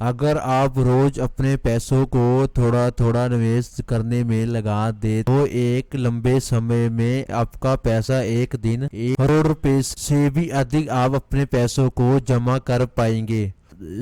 अगर आप रोज अपने पैसों को थोड़ा थोड़ा निवेश करने में लगा दे तो एक लंबे समय में आपका पैसा एक दिन 1 करोड़ रुपए से भी अधिक आप अपने पैसों को जमा कर पाएंगे।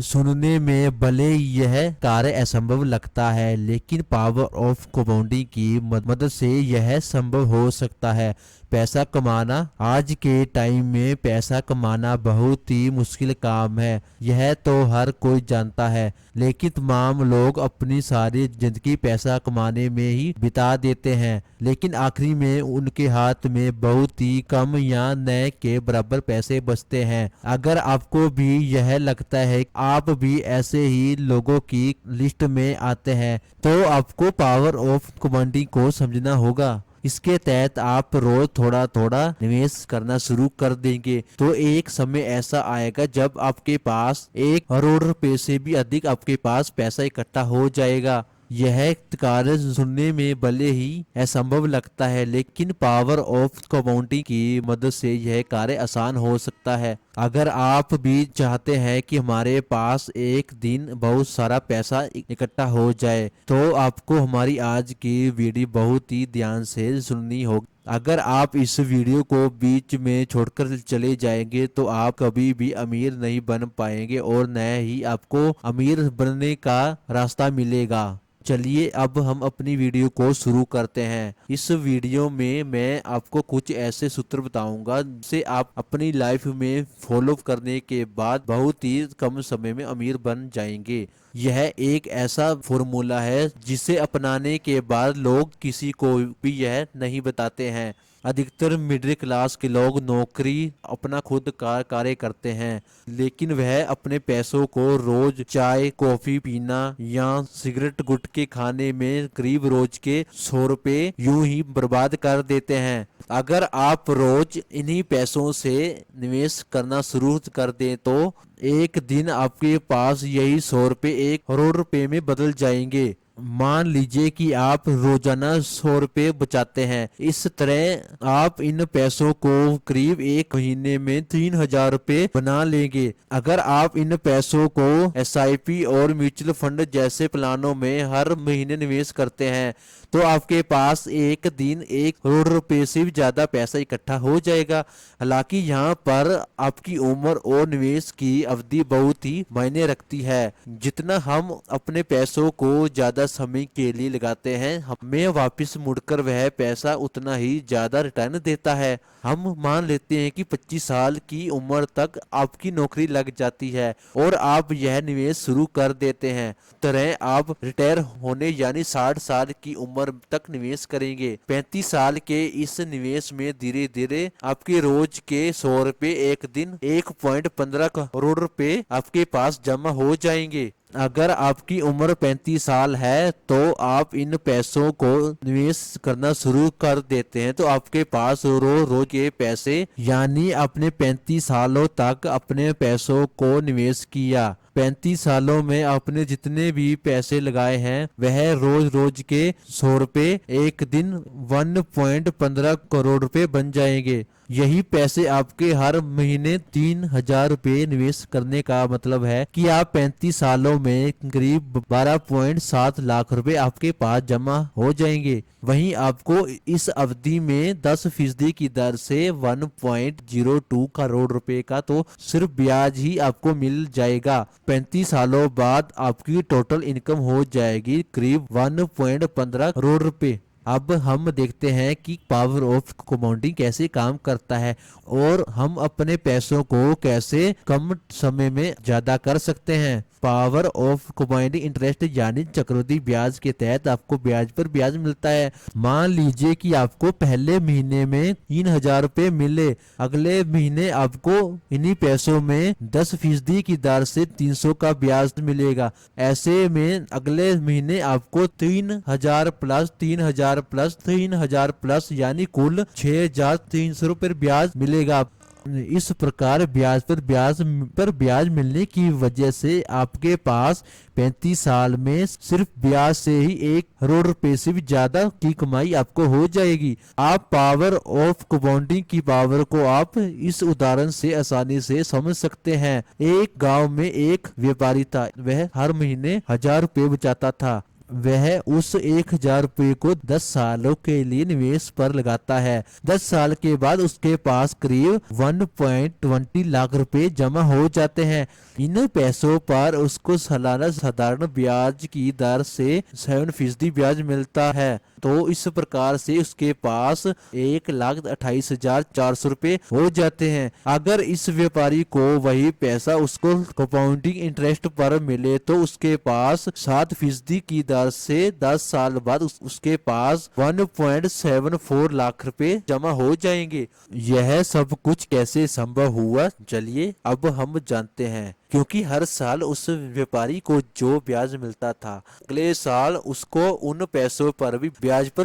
सुनने में भले यह कार्य असंभव लगता है, लेकिन पावर ऑफ कंपाउंडिंग की मदद से यह संभव हो सकता है। पैसा कमाना आज के टाइम में पैसा कमाना बहुत ही मुश्किल काम है, यह तो हर कोई जानता है। लेकिन तमाम लोग अपनी सारी जिंदगी पैसा कमाने में ही बिता देते हैं, लेकिन आखिरी में उनके हाथ में बहुत ही कम या न के बराबर पैसे बचते हैं। अगर आपको भी यह लगता है कि आप भी ऐसे ही लोगों की लिस्ट में आते हैं, तो आपको पावर ऑफ कंपाउंडिंग को समझना होगा। इसके तहत आप रोज थोड़ा थोड़ा निवेश करना शुरू कर देंगे तो एक समय ऐसा आएगा जब आपके पास 1 करोड़ रुपए से भी अधिक आपके पास पैसा इकट्ठा हो जाएगा। यह कार्य सुनने में भले ही असंभव लगता है, लेकिन पावर ऑफ कंपाउंडिंग की मदद से यह कार्य आसान हो सकता है। अगर आप भी चाहते हैं कि हमारे पास एक दिन बहुत सारा पैसा इकट्ठा हो जाए, तो आपको हमारी आज की वीडियो बहुत ही ध्यान से सुननी होगी। अगर आप इस वीडियो को बीच में छोड़कर चले जाएंगे तो आप कभी भी अमीर नहीं बन पाएंगे और न ही आपको अमीर बनने का रास्ता मिलेगा। चलिए अब हम अपनी वीडियो को शुरू करते हैं। इस वीडियो में मैं आपको कुछ ऐसे सूत्र बताऊंगा जिसे आप अपनी लाइफ में फॉलो करने के बाद बहुत ही कम समय में अमीर बन जाएंगे। यह एक ऐसा फॉर्मूला है जिसे अपनाने के बाद लोग किसी को भी यह नहीं बताते हैं। अधिकतर मिडिल क्लास के लोग नौकरी अपना खुद का कार्य करते हैं, लेकिन वह अपने पैसों को रोज चाय कॉफी पीना या सिगरेट गुटखे खाने में करीब रोज के 100 रुपए यूं ही बर्बाद कर देते हैं। अगर आप रोज इन्हीं पैसों से निवेश करना शुरू कर दें तो एक दिन आपके पास यही 100 रुपए 1 करोड़ रुपए में बदल जाएंगे। मान लीजिए कि आप रोजाना 100 रुपए बचाते हैं। इस तरह आप इन पैसों को करीब एक महीने में 3,000 रुपए बना लेंगे। अगर आप इन पैसों को SIP और म्यूचुअल फंड जैसे प्लानों में हर महीने निवेश करते हैं तो आपके पास एक दिन 1 करोड़ रुपए से भी ज्यादा पैसा इकट्ठा हो जाएगा। हालांकि यहाँ पर आपकी उम्र और निवेश की अवधि बहुत ही मायने रखती है। जितना हम अपने पैसों को ज्यादा समय के लिए लगाते हैं, हमें वापस मुड़कर वह पैसा उतना ही ज्यादा रिटर्न देता है। हम मान लेते हैं कि 25 साल की उम्र तक आपकी नौकरी लग जाती है और आप यह निवेश शुरू कर देते हैं। तरह आप रिटायर होने यानी 60 साल की उम्र तक निवेश करेंगे। 35 साल के इस निवेश में धीरे धीरे आपके रोज के 100 रुपए एक दिन 1.15 करोड़ रुपए आपके पास जमा हो जाएंगे। अगर आपकी उम्र 35 साल है तो आप इन पैसों को निवेश करना शुरू कर देते हैं तो आपके पास रोज के पैसे यानी अपने 35 सालों तक अपने पैसों को निवेश किया। 35 सालों में आपने जितने भी पैसे लगाए हैं वह रोज रोज के 100 रुपए एक दिन 1.15 करोड़ रुपए बन जाएंगे। यही पैसे आपके हर महीने 3,000 रुपए निवेश करने का मतलब है कि आप 35 सालों में करीब 12.7 लाख रुपए आपके पास जमा हो जाएंगे। वहीं आपको इस अवधि में 10% की दर से 1.02 करोड़ रुपए का तो सिर्फ ब्याज ही आपको मिल जाएगा। 35 सालों बाद आपकी टोटल इनकम हो जाएगी करीब 1.15 करोड़ रुपए। अब हम देखते हैं कि पावर ऑफ कंपाउंडिंग कैसे काम करता है और हम अपने पैसों को कैसे कम समय में ज्यादा कर सकते हैं। पावर ऑफ कंपाउंडिंग इंटरेस्ट यानी चक्रवृद्धि ब्याज के तहत आपको ब्याज पर ब्याज मिलता है। मान लीजिए कि आपको पहले महीने में 3,000 रुपए मिले, अगले महीने आपको इन्हीं पैसों में 10% की दर से 300 का ब्याज मिलेगा। ऐसे में अगले महीने आपको 3,000 प्लस 3,000 प्लस 3,000 प्लस यानी कुल 6,300 रुपए ब्याज मिलेगा। इस प्रकार ब्याज मिलने की वजह से आपके पास 35 साल में सिर्फ ब्याज से ही 1 करोड़ रुपए से भी ज्यादा की कमाई आपको हो जाएगी। आप पावर ऑफ कंपाउंडिंग की पावर को आप इस उदाहरण से आसानी से समझ सकते हैं। एक गांव में एक व्यापारी था, वह हर महीने 1000 रुपए बचाता था। वह उस 1000 रुपए को 10 सालों के लिए निवेश पर लगाता है। 10 साल के बाद उसके पास करीब 1.20 लाख रुपए जमा हो जाते हैं। इन पैसों पर उसको सालाना साधारण ब्याज की दर से 7% ब्याज मिलता है। तो इस प्रकार से उसके पास 1,28,400 रुपए हो जाते हैं। अगर इस व्यापारी को वही पैसा उसको कंपाउंडिंग इंटरेस्ट पर मिले तो उसके पास 7% की दर से 10 साल बाद उसके पास 1.74 लाख रुपए जमा हो जाएंगे। यह सब कुछ कैसे संभव हुआ, चलिए अब हम जानते हैं। क्योंकि हर साल उस व्यापारी को जो ब्याज मिलता था, अगले साल उसको उन पैसों पर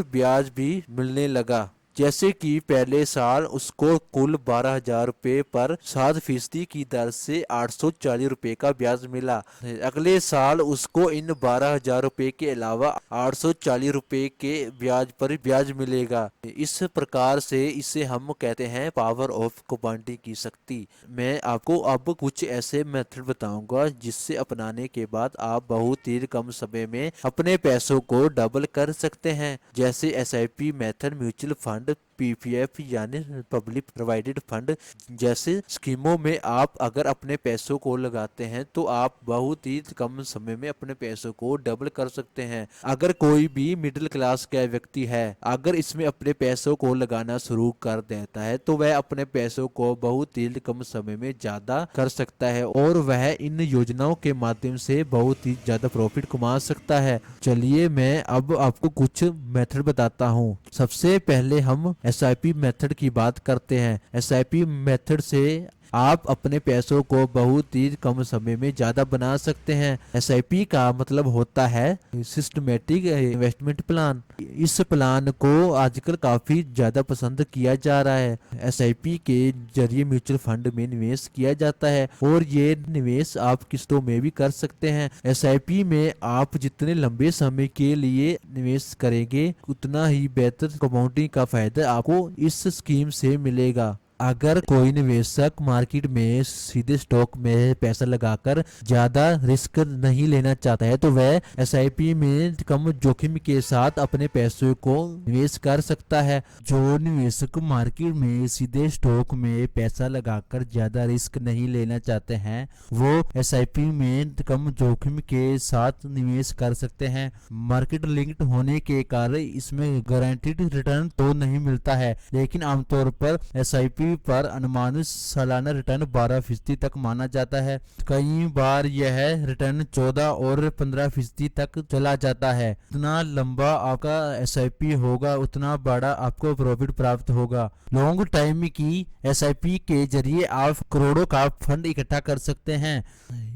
ब्याज भी मिलने लगा। जैसे कि पहले साल उसको कुल 12,000 रुपए पर 7% की दर से 840 रुपए का ब्याज मिला। अगले साल उसको इन 12,000 रुपए के अलावा 840 रुपए के ब्याज पर ब्याज मिलेगा। इस प्रकार से इसे हम कहते हैं पावर ऑफ कंपाउंडिंग की शक्ति। मैं आपको अब कुछ ऐसे मेथड बताऊंगा जिससे अपनाने के बाद आप बहुत ही कम समय में अपने पैसों को डबल कर सकते हैं। जैसे SIP method, mutual fund, PPF यानी पब्लिक प्रोवाइडेड फंड जैसे स्कीमों में आप अगर अपने पैसों को लगाते हैं तो आप बहुत ही कम समय में अपने पैसों को डबल कर सकते हैं। अगर कोई भी मिडिल क्लास का व्यक्ति है, अगर इसमें अपने पैसों को लगाना शुरू कर देता है तो वह अपने पैसों को बहुत ही कम समय में ज्यादा कर सकता है और वह इन योजनाओं के माध्यम से बहुत ही ज्यादा प्रॉफिट कमा सकता है। चलिए मैं अब आपको कुछ मेथड बताता हूँ। सबसे पहले हम SIP मेथड की बात करते हैं। SIP मेथड से आप अपने पैसों को बहुत ही कम समय में ज्यादा बना सकते हैं। SIP का मतलब होता है सिस्टमेटिक इन्वेस्टमेंट प्लान। इस प्लान को आजकल काफी ज्यादा पसंद किया जा रहा है। SIP के जरिए म्यूचुअल फंड में निवेश किया जाता है और ये निवेश आप किस्तों में भी कर सकते हैं। SIP में आप जितने लंबे समय के लिए निवेश करेंगे उतना ही बेहतर कंपाउंडिंग का फायदा आपको इस स्कीम से मिलेगा। अगर कोई निवेशक मार्केट में सीधे स्टॉक में पैसा लगाकर ज्यादा रिस्क नहीं लेना चाहता है तो वह SIP में कम जोखिम के साथ अपने पैसों को निवेश कर सकता है। जो निवेशक मार्केट में सीधे स्टॉक में पैसा लगाकर ज्यादा रिस्क नहीं लेना चाहते हैं वो SIP में कम जोखिम के साथ निवेश कर सकते हैं। मार्केट लिंक्ड होने के कारण इसमें गारंटीड रिटर्न तो नहीं मिलता है, लेकिन आमतौर पर SIP पर अनुमानित सालाना रिटर्न 12% तक माना जाता है। कई बार यह रिटर्न 14 और 15% तक चला जाता है। जितना लंबा आपका SIP होगा उतना बड़ा आपको प्रॉफिट प्राप्त होगा। लॉन्ग टाइम की SIP के जरिए आप करोड़ों का फंड इकट्ठा कर सकते हैं।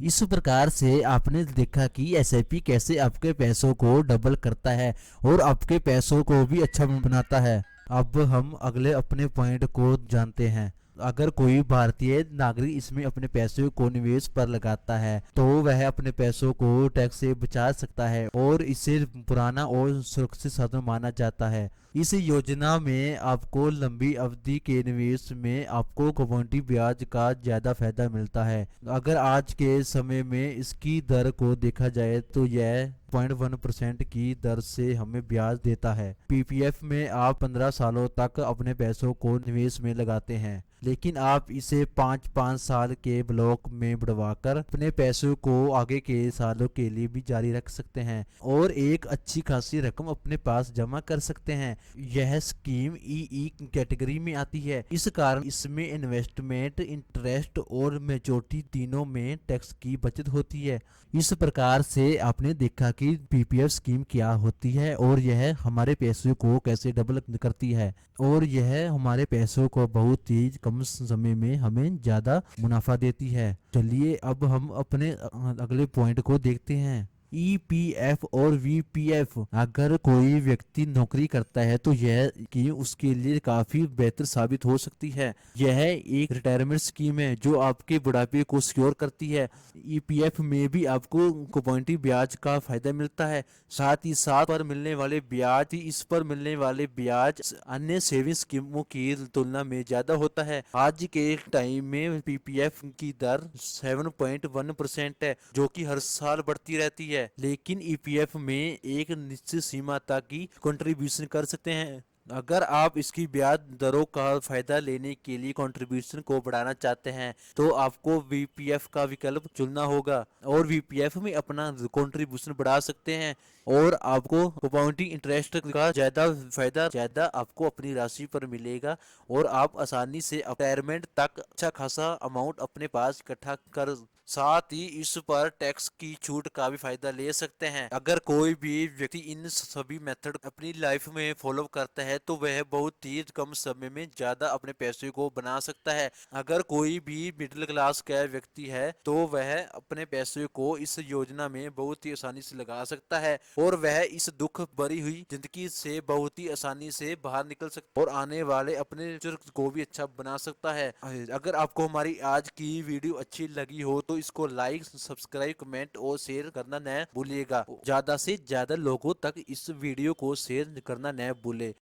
इस प्रकार से आपने देखा कि SIP कैसे आपके पैसों को डबल करता है और आपके पैसों को भी अच्छा बनाता है। अब हम अगले अपने पॉइंट को जानते हैं। अगर कोई भारतीय नागरिक इसमें अपने पैसों को निवेश पर लगाता है तो वह अपने पैसों को टैक्स से बचा सकता है और इसे पुराना और सुरक्षित साधन माना जाता है। इस योजना में आपको लंबी अवधि के निवेश में आपको कंपाउंडिंग ब्याज का ज्यादा फायदा मिलता है। अगर आज के समय में इसकी दर को देखा जाए तो यह 0.1% की दर से हमें ब्याज देता है। PPF में आप 15 सालों तक अपने पैसों को निवेश में लगाते हैं, लेकिन आप इसे 5-5 साल के ब्लॉक में बढ़वाकर अपने पैसों को आगे के सालों के लिए भी जारी रख सकते हैं और एक अच्छी खासी रकम अपने पास जमा कर सकते हैं। यह स्कीम EE कैटेगरी में आती है। इस कारण इसमें इन्वेस्टमेंट, इंटरेस्ट और मैच्योरिटी तीनों में टैक्स की बचत होती है। इस प्रकार से आपने देखा कि PPF स्कीम क्या होती है और यह हमारे पैसों को कैसे डबल करती है और यह हमारे पैसों को बहुत ही कम समय में हमें ज्यादा मुनाफा देती है। चलिए अब हम अपने अगले पॉइंट को देखते हैं। ईपीएफ और वीपीएफ, अगर कोई व्यक्ति नौकरी करता है तो यह स्कीम उसके लिए काफी बेहतर साबित हो सकती है। यह एक रिटायरमेंट स्कीम है जो आपके बुढ़ापे को सिक्योर करती है। ईपीएफ में भी आपको कंपाउंडिंग ब्याज का फायदा मिलता है, साथ ही साथ पर मिलने वाले ब्याज इस पर मिलने वाले ब्याज अन्य सेविंग स्कीमों की तुलना में ज्यादा होता है। आज के टाइम में पीपीएफ की दर 7.1% है, जो कि हर साल बढ़ती रहती है, लेकिन ईपीएफ में एक निश्चित सीमा तक ही कंट्रीब्यूशन कर सकते हैं। अगर आप इसकी ब्याज दरों का फायदा लेने के लिए कंट्रीब्यूशन को बढ़ाना चाहते हैं तो आपको वीपीएफ का विकल्प चुनना होगा और वीपीएफ में अपना कंट्रीब्यूशन बढ़ा सकते हैं और आपको कंपाउंडिंग इंटरेस्ट का ज्यादा आपको अपनी राशि पर मिलेगा और आप आसानी से रिटायरमेंट तक अच्छा खासा अमाउंट अपने पास इकट्ठा कर, साथ ही इस पर टैक्स की छूट का भी फायदा ले सकते हैं। अगर कोई भी व्यक्ति इन सभी मेथड अपनी लाइफ में फॉलो करता है तो वह बहुत ही कम समय में ज्यादा अपने पैसे को बना सकता है। अगर कोई भी मिडिल क्लास का व्यक्ति है तो वह अपने पैसे को इस योजना में बहुत ही आसानी से लगा सकता है और वह इस दुख भरी हुई जिंदगी से बहुत ही आसानी से बाहर निकल सकता है और आने वाले अपने फ्यूचर को भी अच्छा बना सकता है। अगर आपको हमारी आज की वीडियो अच्छी लगी हो तो इसको लाइक, सब्सक्राइब, कमेंट और शेयर करना न भूलिएगा। ज्यादा से ज्यादा लोगों तक इस वीडियो को शेयर करना न भूले।